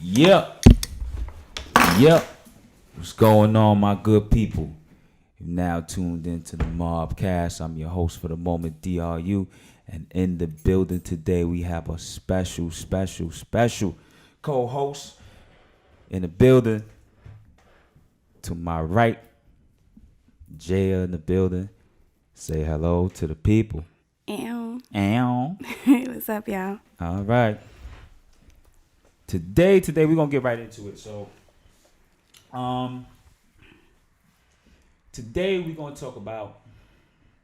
Yep. Yep. What's going on, my good people? You're now tuned into the Mobcast. I'm your host for the moment, DRU. And in the building today, we have a special co-host in the building. To my right, Jaya in the building. Say hello to the people. Ow. Ow. What's up, y'all? All right. Today we're gonna get right into it. So, today we're gonna talk about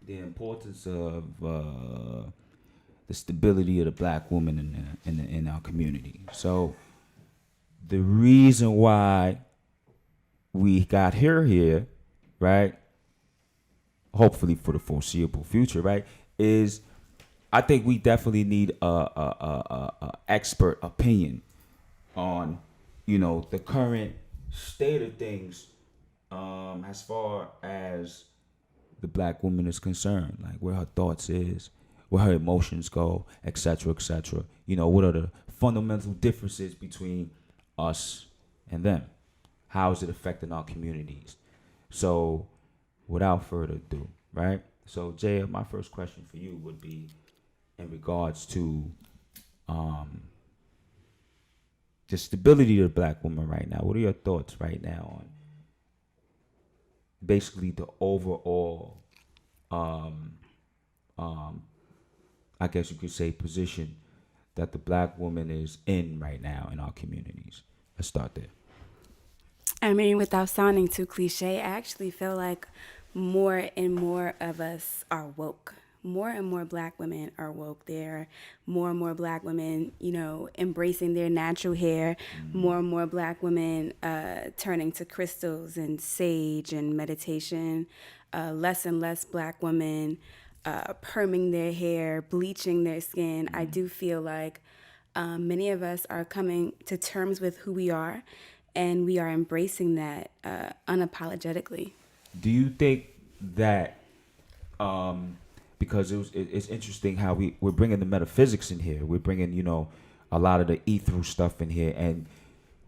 the importance of the stability of the black woman in our community. So, the reason why we got her here, right? Hopefully for the foreseeable future, right? Is I think we definitely need a expert opinion on, the current state of things, as far as the black woman is concerned, like where her thoughts is, where her emotions go, etc., etc. What are the fundamental differences between us and them? How is it affecting our communities? So, without further ado, right? So, Jay, my first question for you would be in regards to the stability of the black woman right now. What are your thoughts right now on basically the overall, I guess you could say, position that the black woman is in right now in our communities? Let's start there. I mean, without sounding too cliche, I actually feel like more and more of us are woke. More and more black women are woke. There are more and more black women, embracing their natural hair. More and more black women turning to crystals and sage and meditation. Less and less black women perming their hair, bleaching their skin. I do feel like many of us are coming to terms with who we are, and we are embracing that unapologetically. Do you think that, because it's interesting how we're bringing the metaphysics in here, we're bringing a lot of the ethereal stuff in here, and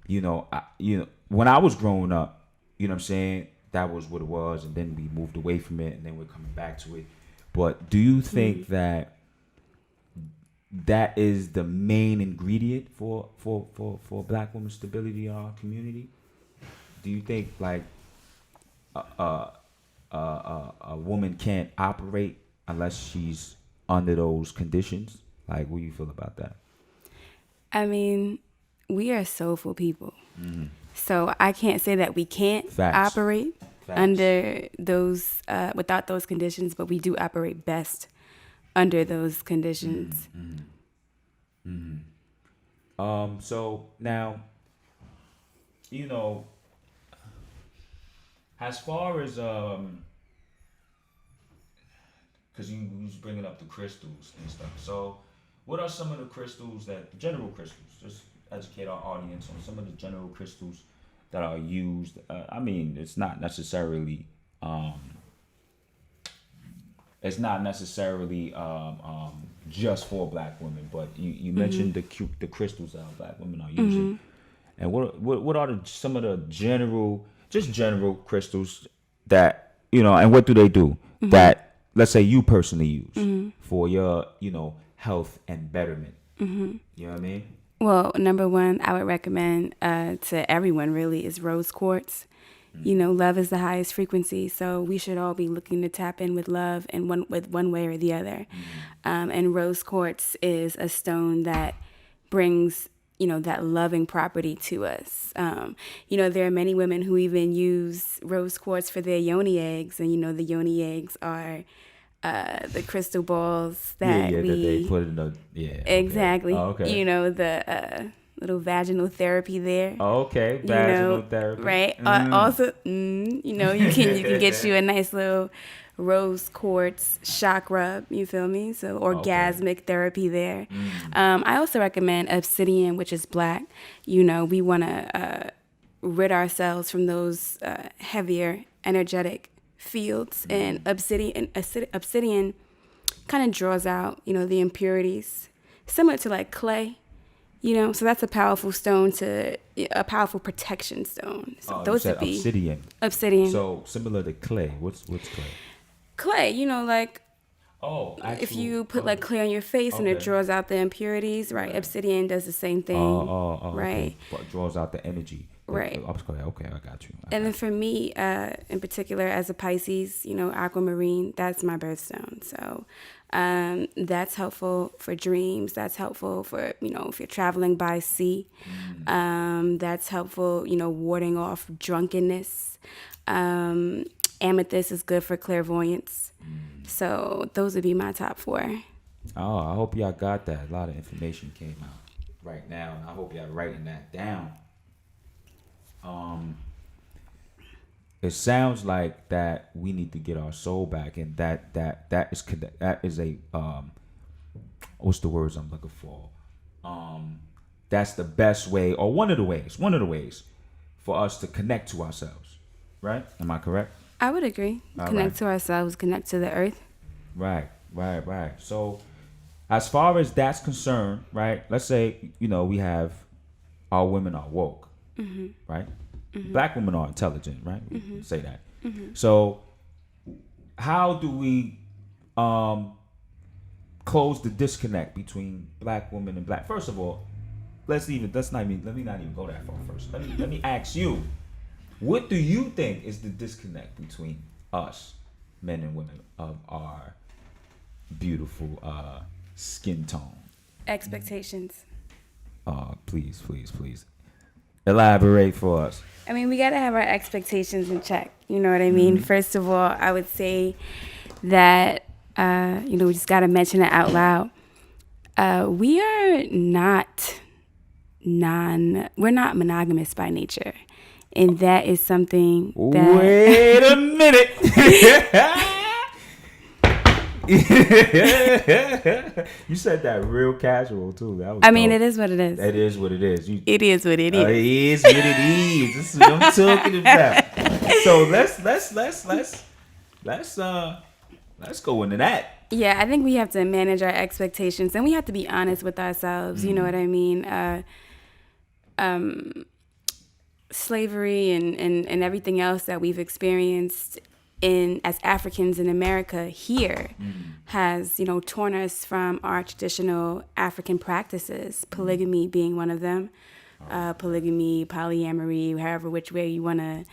when I was growing up, what I'm saying, that was what it was, and then we moved away from it, and then we're coming back to it. But do you think that is the main ingredient for black women's stability in our community? Do you think like a woman can't operate unless she's under those conditions? Like, what do you feel about that? I mean, we are soulful people. So I can't say that we can't operate under those, without those conditions, but we do operate best under those conditions. So now, as far as because you was bringing up the crystals and stuff. So, what are some of the crystals general crystals? Just educate our audience on some of the general crystals that are used. I mean, it's not necessarily just for black women, but you mentioned the crystals that black women are using, and what are some of the general crystals that and what do they do that, let's say, you personally use for your health and betterment? You know what I mean? Well, number one, I would recommend to everyone really is rose quartz. Love is the highest frequency, so we should all be looking to tap in with love and one way or the other. And rose quartz is a stone that brings that loving property to us. There are many women who even use rose quartz for their yoni eggs, and the yoni eggs are the crystal balls that that they put in the exactly. Okay. The little vaginal therapy there. Okay, vaginal therapy. Right. Also, you can get you a nice little rose quartz shock rub. You feel me? So orgasmic therapy there. I also recommend obsidian, which is black. We want to rid ourselves from those heavier energetic fields, and obsidian kind of draws out the impurities, similar to like clay. You know, so that's a powerful stone a powerful protection stone. So You those said would be obsidian. obsidian. So similar to clay. What's clay? Clay, you know, like Oh, if actual. you put like clay on your face and it Okay. draws out the impurities, right? Right. Obsidian does the same thing, Okay. right? But draws out the energy. Right. Okay, I got you. And then for me, in particular, as a Pisces, you know, aquamarine, that's my birthstone. So that's helpful for dreams. That's helpful for, you know, if you're traveling by sea. That's helpful, you know, warding off drunkenness. Amethyst is good for clairvoyance. So those would be my top 4. Oh, I hope y'all got that. A lot of information came out right now, and I hope y'all writing that down. It sounds like that we need to get our soul back, and that is a what's the words I'm looking for? That's the best way, or one of the ways for us to connect to ourselves, right? Am I correct? I would agree. All Connect right. to ourselves, connect to the earth. Right. So, as far as that's concerned, right? Let's say, you know, we have our women are woke, right? Black women are intelligent, right? We can say that. So, how do we close the disconnect between black women and black? First of all, let me not even go that far first. Let me ask you, what do you think is the disconnect between us, men and women, of our beautiful skin tone? Expectations. Please elaborate for us. I mean, we got to have our expectations in check. You know what I mean? First of all, I would say that, you know, we just got to mention it out loud. We are we're not monogamous by nature. And that is something that... Wait a minute. You said that real casual too. That was I mean, dope. it is what it is. It is what it is. It is what it is. It is what it is. This is what I'm talking about. So let's go into that. Yeah, I think we have to manage our expectations, and we have to be honest with ourselves. You know what I mean? Slavery and everything else that we've experienced as Africans in America here has, you know, torn us from our traditional African practices, polygamy being one of them. Polygamy, polyamory, however which way you want to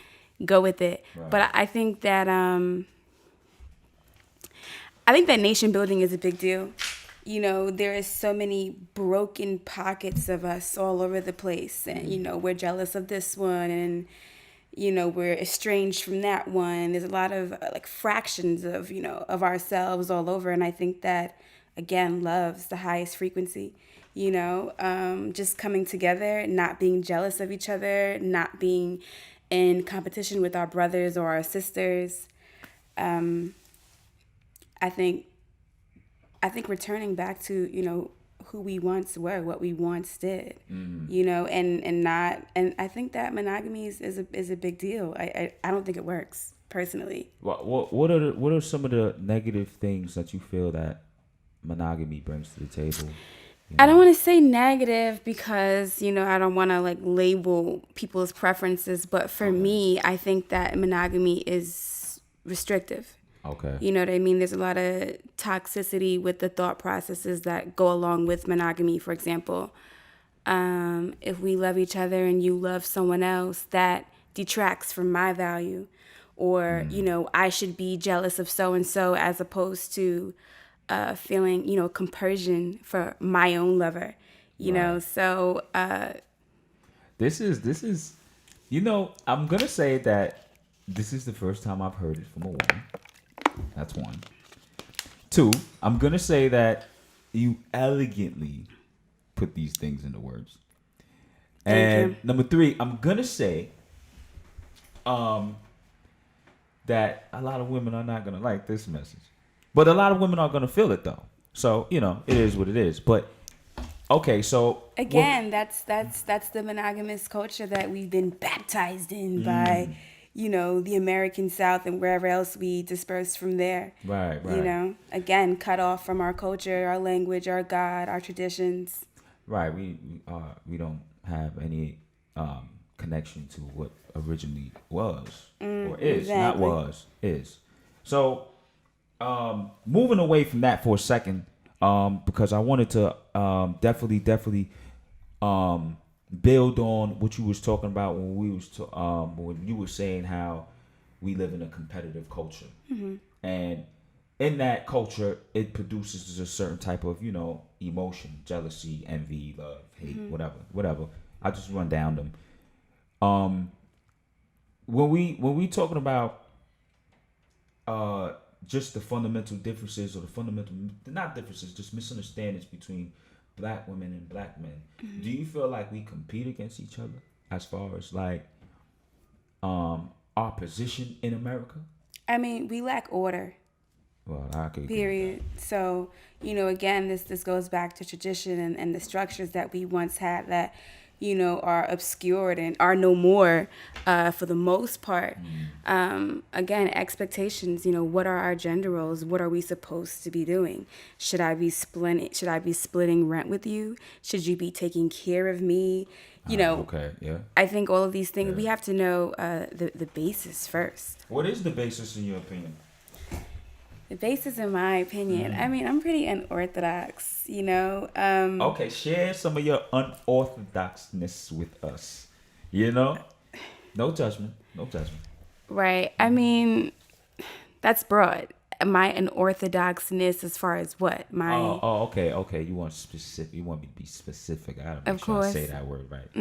go with it. Right. But I think that nation building is a big deal. You know, there is so many broken pockets of us all over the place, and you know, we're jealous of this one, and you know, we're estranged from that one. There's a lot of like fractions of, you know, of ourselves all over, and I think that, again, love's the highest frequency. You know, just coming together, not being jealous of each other, not being in competition with our brothers or our sisters. I think returning back to, you know, who we once were, what we once did, you know, and I think that monogamy is a big deal. I don't think it works personally. What are some of the negative things that you feel that monogamy brings to the table? You know? I don't want to say negative because, you know, I don't want to like label people's preferences, but for me, I think that monogamy is restrictive. Okay. You know what I mean? There's a lot of toxicity with the thought processes that go along with monogamy. For example, if we love each other and you love someone else, that detracts from my value. Or, you know, I should be jealous of so-and-so as opposed to feeling, you know, compersion for my own lover, you know? So this is, you know, I'm going to say that this is the first time I've heard it from a woman. That's one. Two, I'm going to say that you elegantly put these things into words. And number three, I'm going to say that a lot of women are not going to like this message. But a lot of women are going to feel it, though. So, you know, it is what it is. But, okay, so... Again, that's the monogamous culture that we've been baptized in by... you know, the American South and wherever else we disperse from there. Right. You know, again, cut off from our culture, our language, our God, our traditions. Right. We don't have any connection to what originally was or is, not exactly. was, is. So moving away from that for a second, because I wanted to definitely build on what you was talking about when when you were saying how we live in a competitive culture, and in that culture, it produces a certain type of emotion, jealousy, envy, love, hate, whatever. I just run down them. Um, when we talking about just the fundamental differences or the fundamental not differences, just misunderstandings between black women and black men. Do you feel like we compete against each other as far as like our position in America? I mean, we lack order. Well, I could agree with Period. So, again, this goes back to tradition and the structures that we once had that, are obscured and are no more for the most part. Again, expectations, what are our gender roles? What are we supposed to be doing? Should I be splitting rent with you? Should you be taking care of me? okay, yeah. I think all of these things, we have to know the basis first. What is the basis in your opinion? The basis, in my opinion, I mean, I'm pretty unorthodox, Okay, share some of your unorthodoxness with us. No judgment, no judgment. Right. I mean, that's broad. My unorthodoxness as far as what? Okay. You want specific? You want me to be specific? I gotta make Of sure I course. say that word right.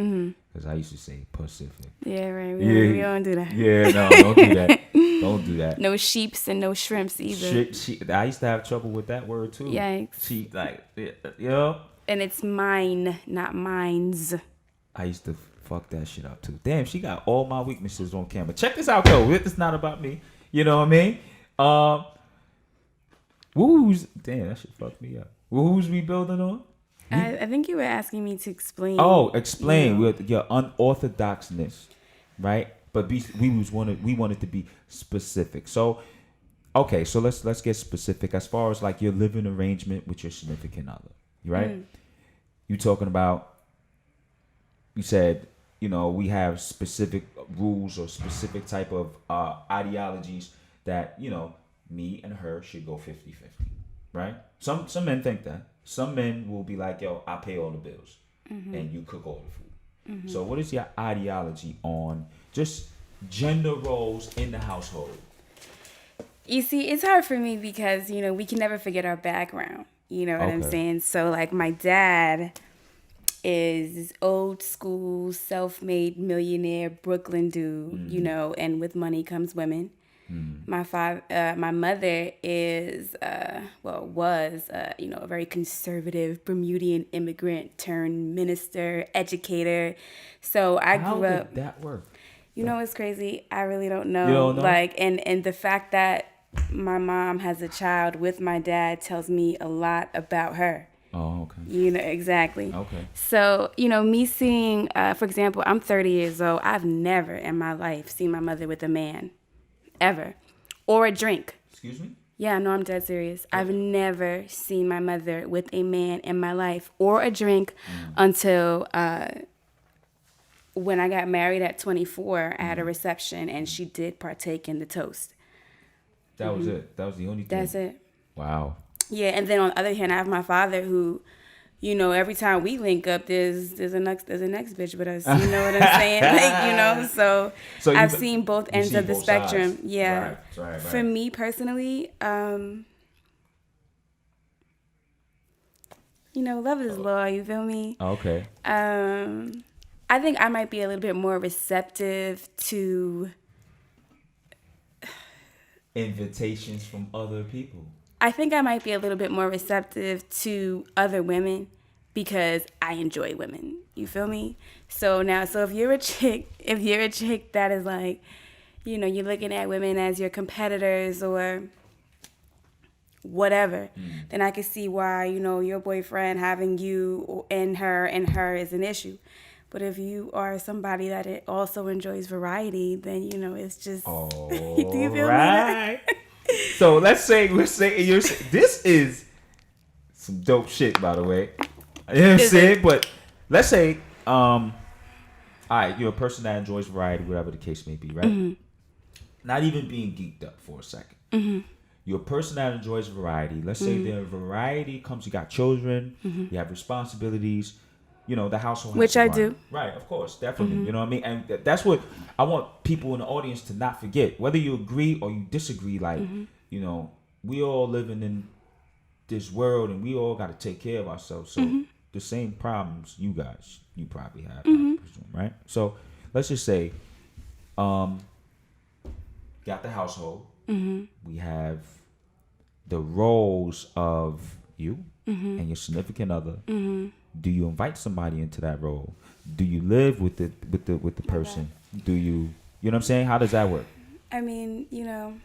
Because I used to say Pacific. Yeah, right. We don't do that. Yeah, no, don't do that. Don't do that. No sheeps and no shrimps either. I used to have trouble with that word too. Yikes. Sheep, like, And it's mine, not mine's. I used to fuck that shit up too. Damn, she got all my weaknesses on camera. Check this out, though. It's not about me. You know what I mean? Damn, that shit fucked me up. Who's we building on? I think you were asking me to explain. Oh, explain with your unorthodoxness, right? But we wanted to be specific. So, okay, so let's get specific as far as like your living arrangement with your significant other, right? You talking about? You said we have specific rules or specific type of ideologies that me and her should go 50-50, right? Some men think that. Some men will be like, yo, I pay all the bills and you cook all the food. So what is your ideology on just gender roles in the household? You see, it's hard for me because, we can never forget our background. You know what I'm saying? So, like, my dad is old school, self-made millionaire Brooklyn dude, and with money comes women. My mother is, was, a very conservative Bermudian immigrant turned minister, educator. So I grew up. How did that work? It's crazy. I really don't know. You don't know? Like, and the fact that my mom has a child with my dad tells me a lot about her. Oh, okay. Exactly. Okay. So, me seeing, for example, I'm 30 years old. I've never in my life seen my mother with a man. Ever. Or a drink. Excuse me? Yeah, no, I'm dead serious. I've never seen my mother with a man in my life or a drink until when I got married at 24. I had a reception and she did partake in the toast. That was it. That was the only thing. That's it. Wow. Yeah, and then on the other hand, I have my father who, every time we link up, there's a next bitch with us. You know what I'm saying? Like, so I've seen both ends of the spectrum. Sides. Yeah. Right. For me personally, love is law. You feel me? Okay. I think I might be a little bit more receptive to invitations from other people. I think I might be a little bit more receptive to other women because I enjoy women. You feel me? So if you're a chick that is like, you're looking at women as your competitors or whatever, then I can see why, your boyfriend having you and her is an issue. But if you are somebody that it also enjoys variety, then, it's just... Oh, do you feel right. Me? So let's say this is some dope shit, by the way. You know what I'm Is saying? it? But let's say, all right, you're a person that enjoys variety, whatever the case may be, right? Mm-hmm. Not even being geeked up for a second. Mm-hmm. You're a person that enjoys variety. Let's say the variety comes, you got children, you have responsibilities, you know, the household has Which to I run. do. Right, of course, definitely. You know what I mean? And that's what I want people in the audience to not forget. Whether you agree or you disagree, like, you know, we all living in this world and we all got to take care of ourselves. So the same problems you probably have, I presume, right? So let's just say, got the household. We have the roles of you and your significant other. Do you invite somebody into that role? Do you live with the person? Do you know what I'm saying? How does that work? I mean, you know,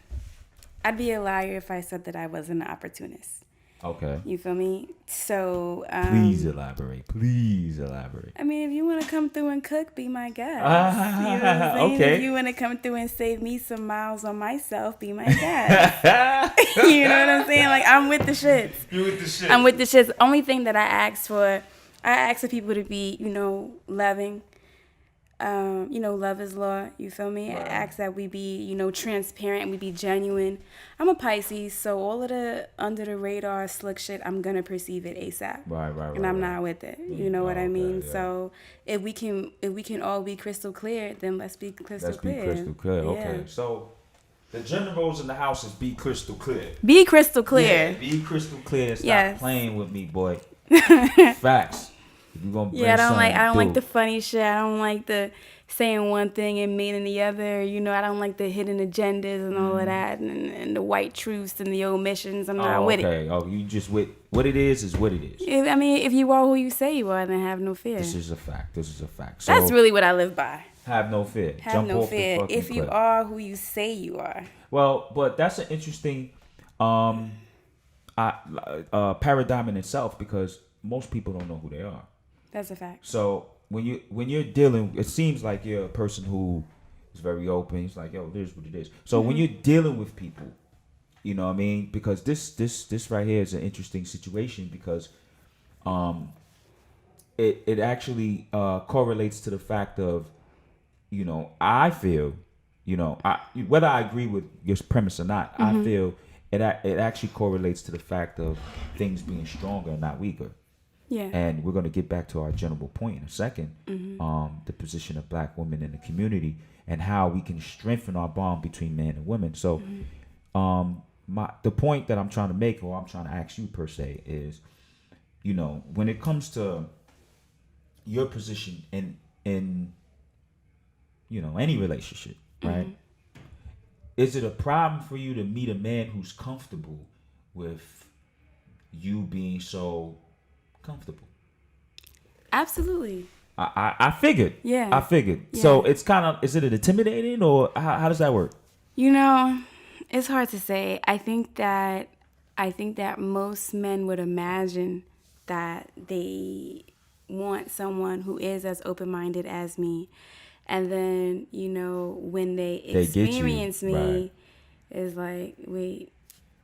I'd be a liar if I said that I wasn't an opportunist. Okay. You feel me? So Please elaborate. Please elaborate. I mean, if you want to come through and cook, be my guest. You know what I'm saying? Okay. If you want to come through and save me some miles on myself, be my guest. You know what I'm saying? Like, I'm with the shits. You with the shit. I'm with the shits. The only thing that I ask for people to be, you know, loving. You know, love is law. You feel me? Right. I ask that we be, you know, transparent and we be genuine. I'm a Pisces, so all of the under the radar slick shit, I'm gonna perceive it ASAP. Right. And I'm not with it. You know what I mean? yeah. So if we can all be crystal clear, then let's be crystal Let's clear. be crystal clear. Yeah. Okay. So the gender roles in the house is be crystal clear. Be crystal clear. Yeah, be crystal clear. Stop Yes. playing with me, boy. Facts. If you gonna bring Yeah, I don't something like the through. funny shit. I don't like the saying one thing and meaning the other. You know, I don't like the hidden agendas and all of that, and the white truths and the omissions. I'm not with it. Okay. Oh, you just with what it is what it is. I mean, if you are who you say you are, then have no fear. This is a fact. So That's really what I live by. have no fear. Have Jump no off fear. the fucking If you cliff. are who you say you are. Well, but that's an interesting paradigm in itself because most people don't know who they are. That's a fact. So when you're dealing, it seems like you're a person who is very open. It's like, yo, this is what it is. So when you're dealing with people, you know what I mean? Because this right here is an interesting situation because it actually correlates to the fact of, you know, I feel, you know, whether I agree with your premise or not, I feel it actually correlates to the fact of things being stronger and not weaker. Yeah. And we're going to get back to our general point in a second, the position of black women in the community and how we can strengthen our bond between men and women. So the point that I'm trying to make, or I'm trying to ask you per se, is, you know, when it comes to your position in you know, any relationship, right? Is it a problem for you to meet a man who's comfortable with you being so comfortable? Absolutely. I figured. Yeah. I figured. Yeah. So it's kind of, is it intimidating or how does that work? You know, it's hard to say. I think that most men would imagine that they want someone who is as open-minded as me. And then, you know, when they They get you, experience me, right. it's like, wait,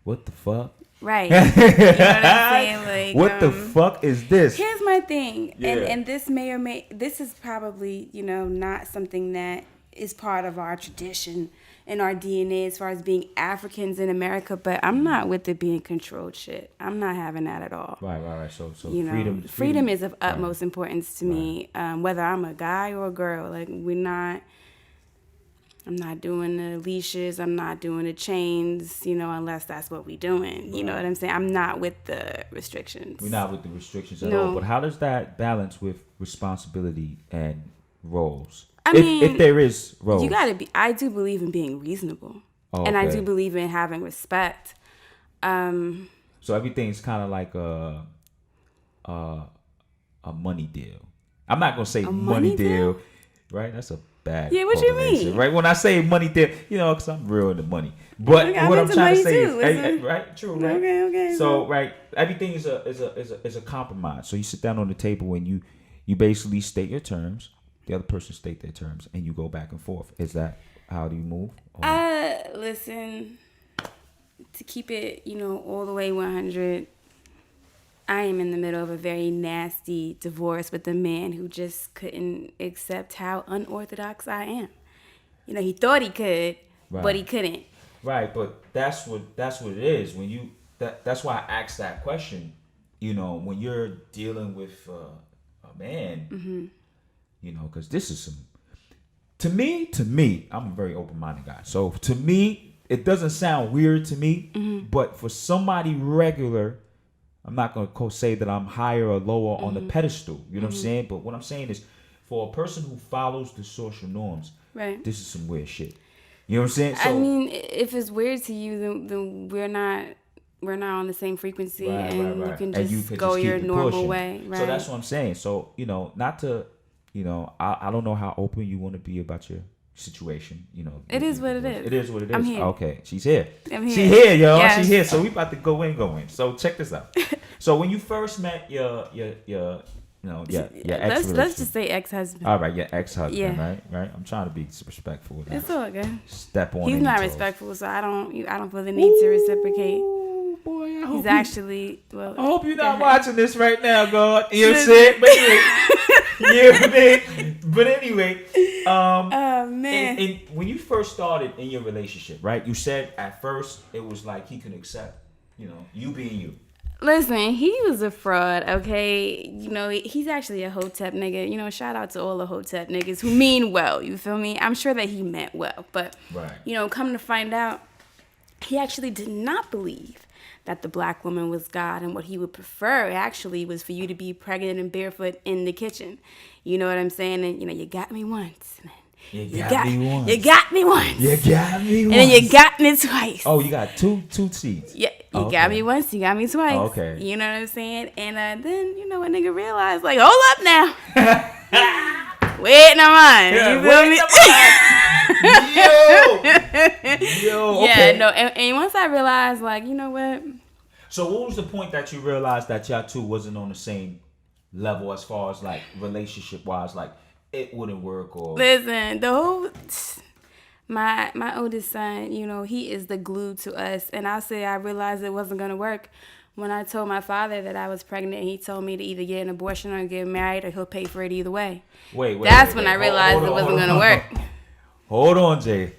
What the fuck? right. You know what I'm saying? Like, What the fuck is this? Here's my thing, Yeah. and this this is probably, you know, not something that is part of our tradition and our DNA as far as being Africans in America, but I'm not with the being controlled shit. I'm not having that at all. Right. So You know, freedom is of utmost importance to me, whether I'm a guy or a girl. Like, I'm not doing the leashes. I'm not doing the chains, you know, unless that's what we doing. You know what I'm saying? I'm not with the restrictions. We're not with the restrictions at No. all. But how does that balance with responsibility and roles? I if mean, there is roles. You gotta be. I do believe in being reasonable, and I Okay. do believe in having respect. So everything's kind of like a money deal. I'm not gonna say money money deal, right? That's a bad. Yeah, what you correlation, mean? Right? When I say money deal, you know, because I'm real into money. But Okay, I'm what I'm into trying to money say too. is, right? True, right? Okay. So right, everything is a compromise. So you sit down on the table and you basically state your terms. The other person state their terms, and you go back and forth. Is that how do you move? Or- Listen, to keep it, you know, all the way 100. I am in the middle of a very nasty divorce with a man who just couldn't accept how unorthodox I am. You know, he thought he could, Right. but he couldn't. Right, but that's what it is. When you that's why I asked that question. You know, when you're dealing with a man, you know, because this is some. To me, I'm a very open-minded guy. So to me, it doesn't sound weird to me, but for somebody regular, I'm not gonna say that I'm higher or lower on the pedestal. You know what I'm saying? But what I'm saying is, for a person who follows the social norms, Right. this is some weird shit. You know what I'm saying? So, I mean, if it's weird to you, then we're not on the same frequency, and you can just go your normal pushing. way. Right. So that's what I'm saying. So, you know, not to, you know, I don't know how open you want to be about your situation. You know, It is what it is. It is what it is. I'm here. Okay, she's here. I'm here. She's here, yo. Yes. She's here. So we about to go in. So check this out. So when you first met your ex, let's just say ex-husband. all right, your ex-husband, Yeah. right. I'm trying to be respectful. It's all good. Step on. He's any not toes. respectful, so I don't feel the need to reciprocate. Ooh, boy, I hope He's you- actually well. I hope you're not go ahead. watching this right now, God. You know what I'm saying? But anyway, you know what I mean? But anyway, Oh man. and when you first started in your relationship, right? You said at first it was like he could accept, you know, you being you. Listen, he was a fraud, okay? You know, he's actually a Hotep nigga. You know, shout out to all the Hotep niggas who mean well, you feel me? I'm sure that he meant well, but, Right. you know, come to find out, he actually did not believe that the black woman was God, and what he would prefer actually was for you to be pregnant and barefoot in the kitchen. You know what I'm saying? And, you know, you got me once. You got me once. You got me once. You got me once. And then you got me twice. Oh, you got two seeds. Yeah, you Oh, got okay. me once, you got me twice. Oh, okay. You know what I'm saying? And then, you know, a nigga realized, like, hold up now. Wait, no mind. Yeah, You feel me? Yo, Yeah, okay. no, and once I realized, like, you know what? So what was the point that you realized that y'all two wasn't on the same level as far as like relationship wise, like it wouldn't work or Listen, the whole... My oldest son, you know, he is the glue to us. And I'll say I realized it wasn't going to work when I told my father that I was pregnant, and he told me to either get an abortion or get married, or he'll pay for it either way. Wait. That's when I realized it wasn't going to work. Hold on, Jay.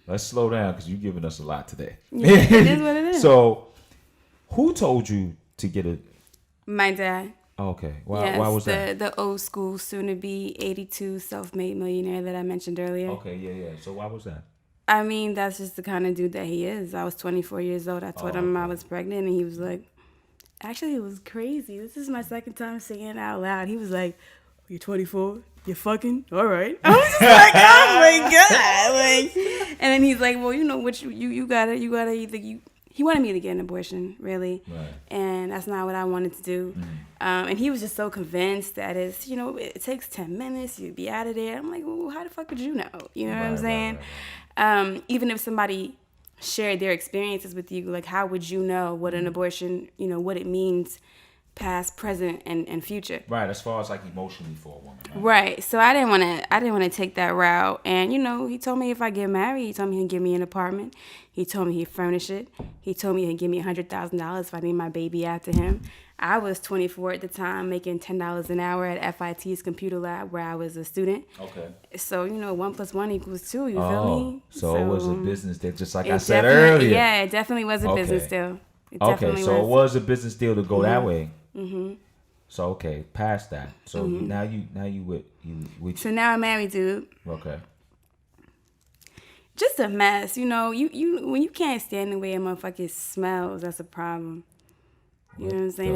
Let's slow down because you're giving us a lot today. Yeah, it is what it is. So, who told you to get a? My dad. Okay, Yes, why was that? The old school, soon to be 82 self-made millionaire that I mentioned earlier. Okay, yeah. So why was that? I mean, that's just the kind of dude that he is. I was 24 years old. I told him I was pregnant, and he was like, actually, it was crazy. This is my second time saying it out loud. He was like, you're 24? You're fucking? All right. I was just like, oh my God. Like, and then he's like, well, you know what, you gotta either, he wanted me to get an abortion, really. Right. And that's not what I wanted to do. And he was just so convinced that it's, you know, it takes 10 minutes, you'd be out of there. I'm like, well, how the fuck would you know? You know what I'm saying? Even if somebody shared their experiences with you, like, how would you know what an abortion, you know, what it means past, present, and future? Right, as far as like emotionally for a woman. Right. So I didn't want to take that route. And, you know, he told me if I get married, he told me he'd give me an apartment. He told me he'd furnish it. He told me he'd give me $100,000 if I named my baby after him. I was 24 at the time, making $10 an hour at FIT's computer lab where I was a student. Okay. So, you know, 1 + 1 = 2, you feel me? So it was a business deal, just like I it said definitely- earlier. Yeah, it definitely was a Okay. business deal. It Okay, definitely so it was a business deal to go that way. So okay, past that. So now you with So now I'm married, dude. okay. Just a mess, you know. You when you can't stand the way a motherfucker smells, that's a problem. You know what I'm saying?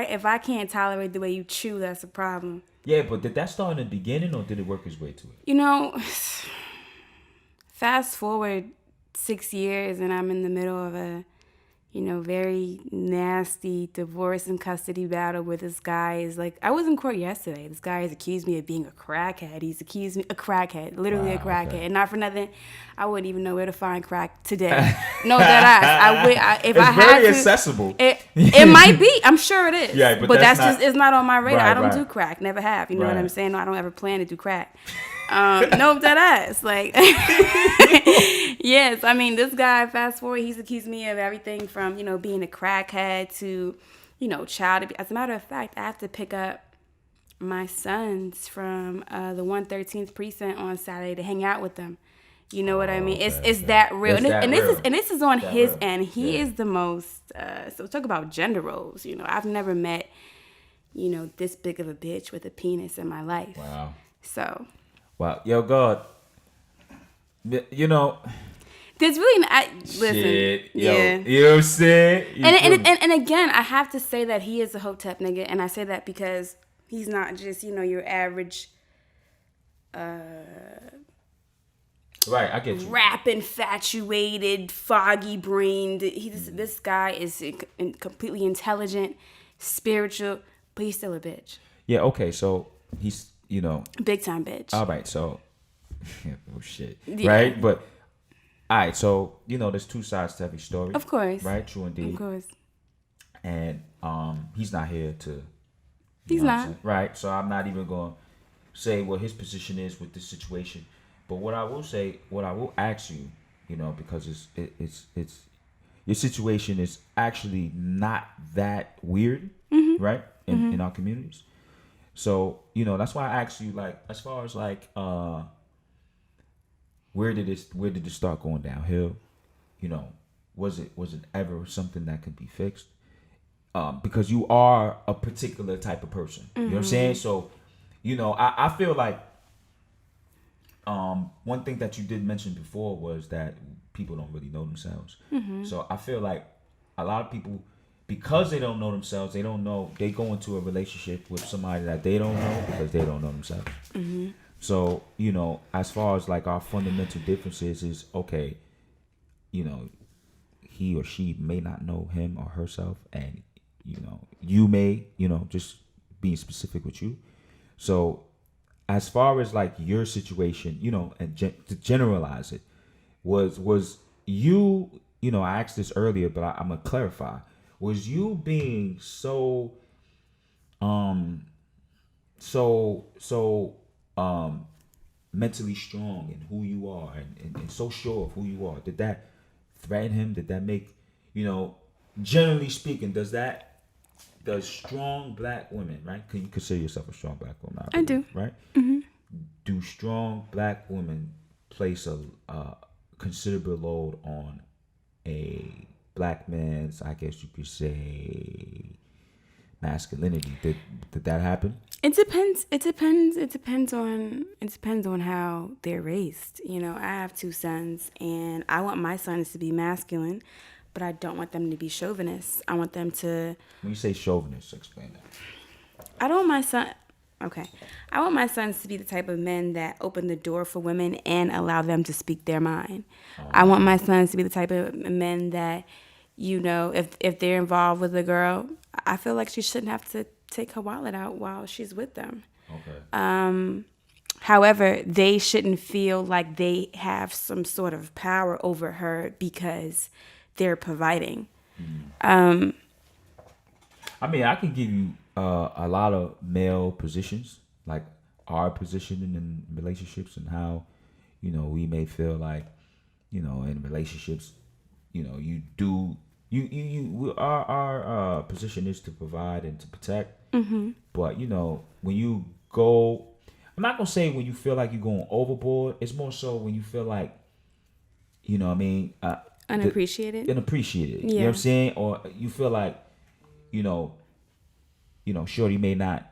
If I can't tolerate the way you chew, that's a problem. Yeah, but did that start in the beginning or did it work its way to it? You know, fast forward 6 years and I'm in the middle of a, you know, very nasty divorce and custody battle where this guy is like, I was in court yesterday. This guy has accused me of being a crackhead. He's accused me, a crackhead, literally a crackhead. Okay. And not for nothing, I wouldn't even know where to find crack today. No, that It's very accessible. It might be. I'm sure it is. Yeah, but that's that's not- just, it's not on my radar. Right, I don't right. do crack. Never have. You know what Right. I'm saying? No, I don't ever plan to do crack. Nope, that ass. Like, yes, I mean, this guy, fast forward, he's accused me of everything from, being a crackhead to, child abuse. As a matter of fact, I have to pick up my sons from the 113th precinct on Saturday to hang out with them. You know what I mean? It's that real. This is on his real. end. He is the most, so talk about gender roles. I've never met, this big of a bitch with a penis in my life. Wow. So. Wow. Yo, God. There's really listen. Shit. Yo, yeah. You know what I'm saying? And again, I have to say that he is a hotep nigga, and I say that because he's not just your average right, I get you. rap infatuated, foggy brained. This guy is completely intelligent, spiritual, but he's still a bitch. Yeah, okay, so he's big time bitch. all right, so oh shit. Yeah. Right? But all right, so there's two sides to every story. Of course. Right? True indeed. Of course. And he's not here to He's not. Right. So I'm not even going to say what his position is with this situation. But what I will ask you, because it's your situation is actually not that weird, right? In our communities. So, that's why I asked you, like, as far as like where did it start going downhill? Was it ever something that could be fixed? Because you are a particular type of person. You know what I'm saying? So, I feel like one thing that you did mention before was that people don't really know themselves. So I feel like a lot of people, because they don't know themselves, they go into a relationship with somebody that they don't know because they don't know themselves. So, as far as like our fundamental differences is, okay, he or she may not know him or herself, and you may, just being specific with you. So as far as like your situation, and to generalize it, was you, I asked this earlier, but I'm gonna clarify. Was you being so mentally strong in who you are and so sure of who you are? Did that threaten him? Did that make, generally speaking, does strong black women, right? Can you consider yourself a strong black woman? I do. Right? Do strong black women place a considerable load on a black man's, I guess you could say, masculinity? Did that happen? It depends. It depends on how they're raised. I have two sons, and I want my sons to be masculine, but I don't want them to be chauvinists. I want them to. When you say chauvinist, explain that. I don't want my son. Okay, I want my sons to be the type of men that open the door for women and allow them to speak their mind. I want my sons to be the type of men that, if they're involved with a girl, I feel like she shouldn't have to take her wallet out while she's with them. Okay. However, they shouldn't feel like they have some sort of power over her because they're providing. I mean, I can give you a lot of male positions, like our position in relationships and how, we may feel like, in relationships, our position is to provide and to protect. But, when you go, I'm not going to say when you feel like you're going overboard. It's more so when you feel like, Unappreciated. Unappreciated. Yeah. You know what I'm saying? Or you feel like, shorty may not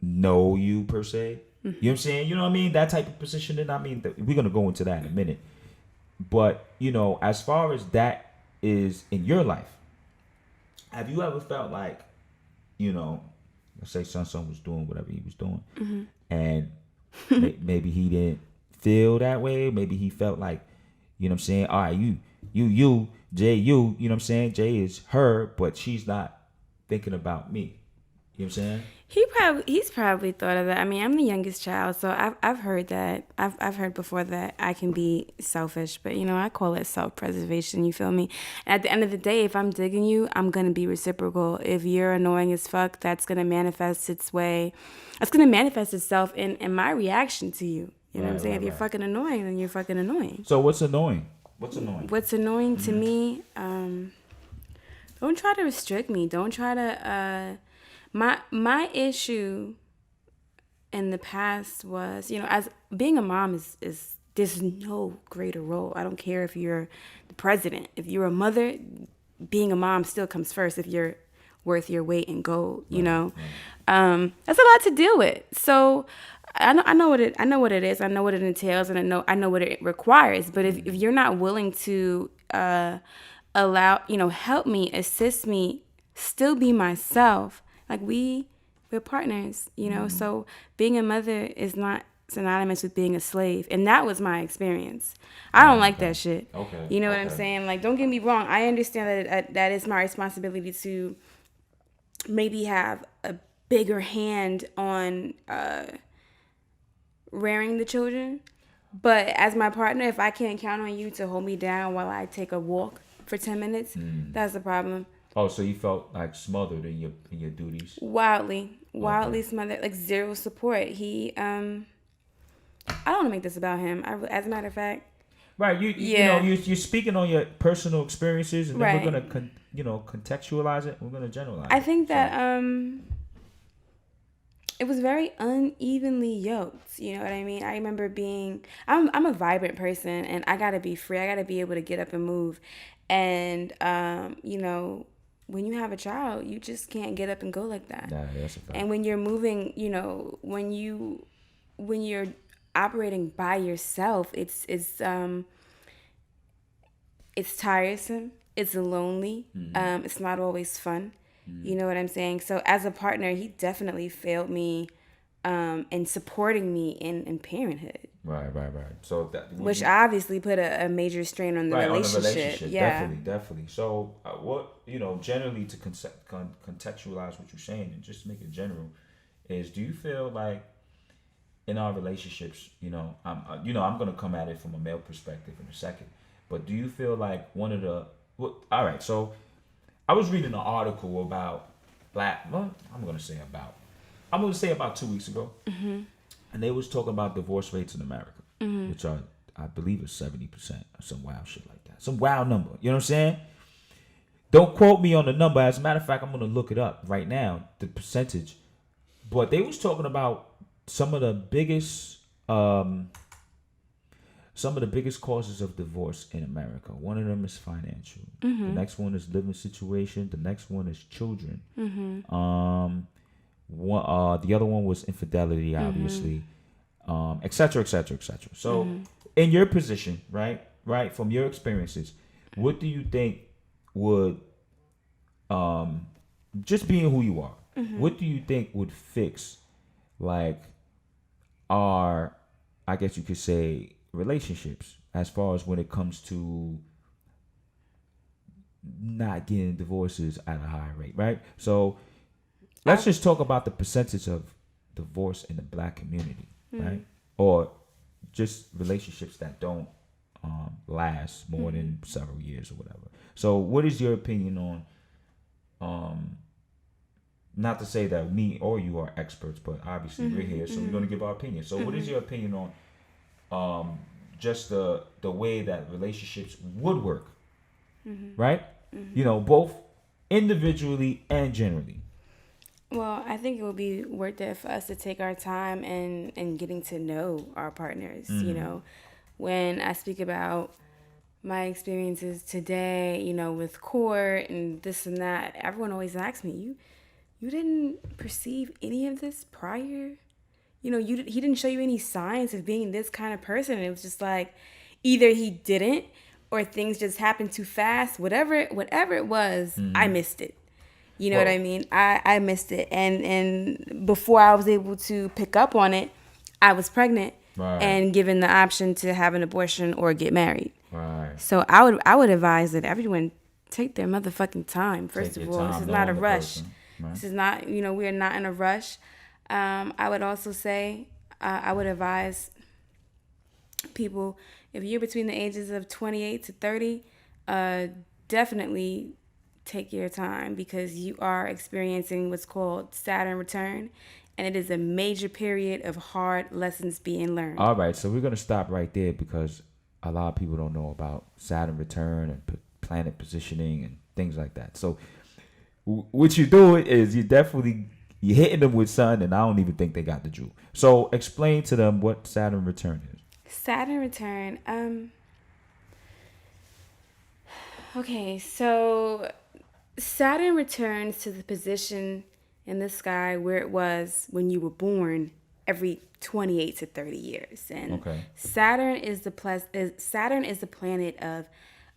know you per se. You know what I'm saying? You know what I mean? That type of positioning. I mean, we're gonna go into that in a minute. But as far as that is in your life, have you ever felt like, let's say son was doing whatever he was doing, and maybe he didn't feel that way. Maybe he felt like, you know what I'm saying? All right, you, Jay, you know what I'm saying? Jay is her, but she's not thinking about me. You know what I'm saying? He's probably thought of that. I mean, I'm the youngest child, so I've heard that. I've heard before that I can be selfish, but I call it self-preservation. You feel me? And at the end of the day, if I'm digging you, I'm gonna be reciprocal. If you're annoying as fuck, that's gonna manifest its way. It's gonna manifest itself in my reaction to you. You know what I'm saying? If you're fucking annoying, then you're fucking annoying. So what's annoying? What's annoying? What's annoying to me? Don't try to restrict me. Don't try to. My issue in the past was, as being a mom is there's no greater role. I don't care if you're the president. If you're a mother, being a mom still comes first. If you're worth your weight in gold, that's a lot to deal with. So I know what it is. I know what it entails, and I know what it requires. But if you're not willing to allow, help me, assist me, still be myself, like we're partners, So being a mother is not synonymous with being a slave, and that was my experience. I don't like that shit. Okay. You know what I'm saying? Like, don't get me wrong. I understand that that is my responsibility to maybe have a bigger hand on rearing the children. But as my partner, if I can't count on you to hold me down while I take a walk for 10 minutes, that's the problem. Oh, so you felt like smothered in your duties? Wildly smothered, like zero support. I don't want to make this about him. As a matter of fact. Right, you're speaking on your personal experiences, and then we're gonna contextualize it. We're gonna generalize. I think that it was very unevenly yoked. You know what I mean? I remember I'm a vibrant person, and I gotta be free. I gotta be able to get up and move, and when you have a child, you just can't get up and go like that. Nah, that's a fact. And when you're moving, when you're operating by yourself, it's tiresome, it's lonely, it's not always fun. You know what I'm saying? So as a partner, he definitely failed me in supporting me in parenthood. Right. So which obviously put a major strain on the relationship. Yeah, definitely. So generally, to contextualize what you're saying and just make it general, is, do you feel like in our relationships, I'm gonna come at it from a male perspective in a second, but do you feel like all right, so I was reading an article about I'm gonna say about 2 weeks ago, and they was talking about divorce rates in America, which are, I believe, is 70%, or some wild shit like that, some wild number. You know what I'm saying? Don't quote me on the number. As a matter of fact, I'm gonna look it up right now, the percentage. But they was talking about some of the biggest causes of divorce in America. One of them is financial. The next one is living situation. The next one is children. The other one was infidelity, obviously, et cetera, et cetera, et cetera. So, in your position, right, from your experiences, what do you think would, just being who you are, what do you think would fix, like, our, I guess you could say, relationships, as far as when it comes to not getting divorces at a high rate, right? So let's just talk about the percentage of divorce in the Black community, right? Or just relationships that don't last more than several years or whatever. So what is your opinion on not to say that me or you are experts, but obviously we're here, so we're going to give our opinion. So what is your opinion on just the way that relationships would work, right? Both individually and generally. Well, I think it would be worth it for us to take our time and getting to know our partners. When I speak about my experiences today, with court and this and that, everyone always asks me, you didn't perceive any of this prior? He didn't show you any signs of being this kind of person. And it was just like, either he didn't, or things just happened too fast. Whatever it was, I missed it. You know what I mean? I missed it. And before I was able to pick up on it, I was pregnant and given the option to have an abortion or get married. Right. So I would advise that everyone take their motherfucking time. First of all, this is not a rush. Right. This is not, we are not in a rush. I would also say, I would advise people, if you're between the ages of 28 to 30, definitely take your time, because you are experiencing what's called Saturn return. and it is a major period of hard lessons being learned. All right, so we're gonna stop right there because a lot of people don't know about Saturn return and planet positioning and things like that. So what you're doing is you're hitting them with sun, and I don't even think they got the jewel. So explain to them what Saturn return is. Saturn return. Okay, so Saturn returns to the position in the sky where it was when you were born every 28 to 30 years. And Okay. Saturn is the planet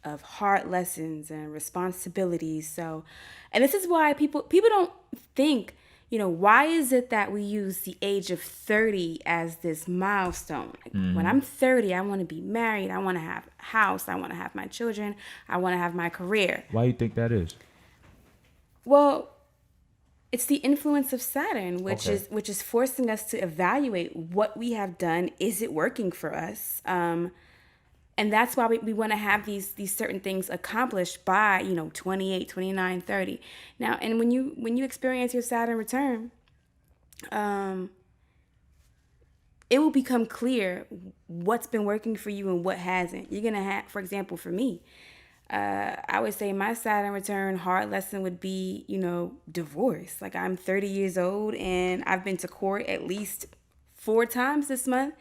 of hard lessons and responsibilities. So, and this is why people don't think, why is it that we use the age of 30 as this milestone? Like, when I'm 30, I want to be married, I want to have a house, I want to have my children, I want to have my career. Why you think that is? Well, it's the influence of Saturn, which Okay. is forcing us to evaluate what we have done. Is it working for us? And that's why we want to have these certain things accomplished by 28, 29, 30. Now, and when you experience your Saturn return, it will become clear what's been working for you and what hasn't. You're gonna have, for example, for me, I would say my Saturn return hard lesson would be, divorce. Like, I'm 30 years old and I've been to court at least 4 times this month.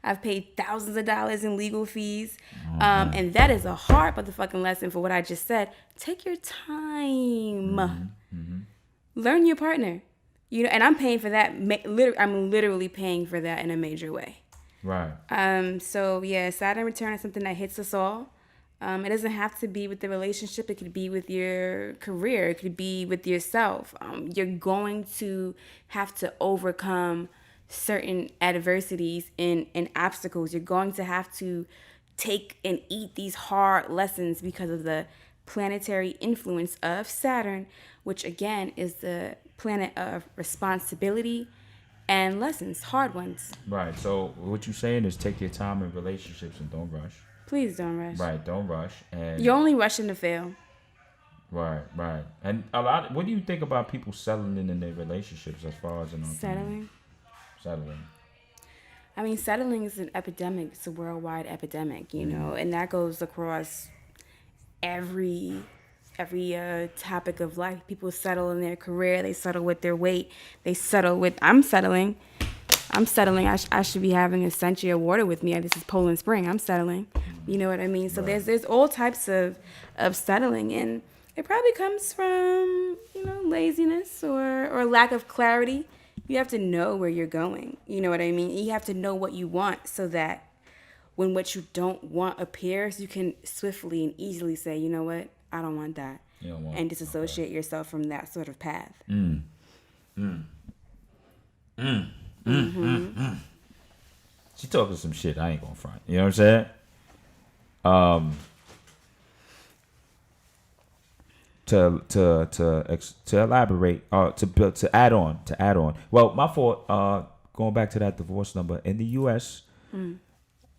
I've paid thousands of dollars in legal fees. And that is a hard motherfucking lesson for what I just said. Take your time. Learn your partner. And I'm paying for that. I'm literally paying for that in a major way. Right. So, yeah, Saturn return is something that hits us all. It doesn't have to be with the relationship. It could be with your career. It could be with yourself. You're going to have to overcome certain adversities and obstacles. You're going to have to take and eat these hard lessons because of the planetary influence of Saturn, which again is the planet of responsibility and lessons, hard ones. Right. So what you're saying is take your time in relationships and don't rush. Please don't rush. Right. Don't rush. And You're only rushing to fail. Right. And what do you think about people settling in their relationships as far as Settling. I mean, settling is an epidemic. It's a worldwide epidemic, and that goes across every topic of life. People settle in their career. They settle with their weight. They settle with, I'm settling. I should be having a century of water with me. This is Poland Spring. I'm settling. You know what I mean? So Right. there's all types of settling, and it probably comes from, laziness or lack of clarity. You have to know where you're going. You know what I mean? You have to know what you want so that when what you don't want appears, you can swiftly and easily say, you know what? I don't want that. You don't want- And disassociate yourself from that sort of path. She talking some shit. I ain't gonna front. You know what I'm saying? To elaborate, to add on. Well, my fault. Going back to that divorce number in the U.S.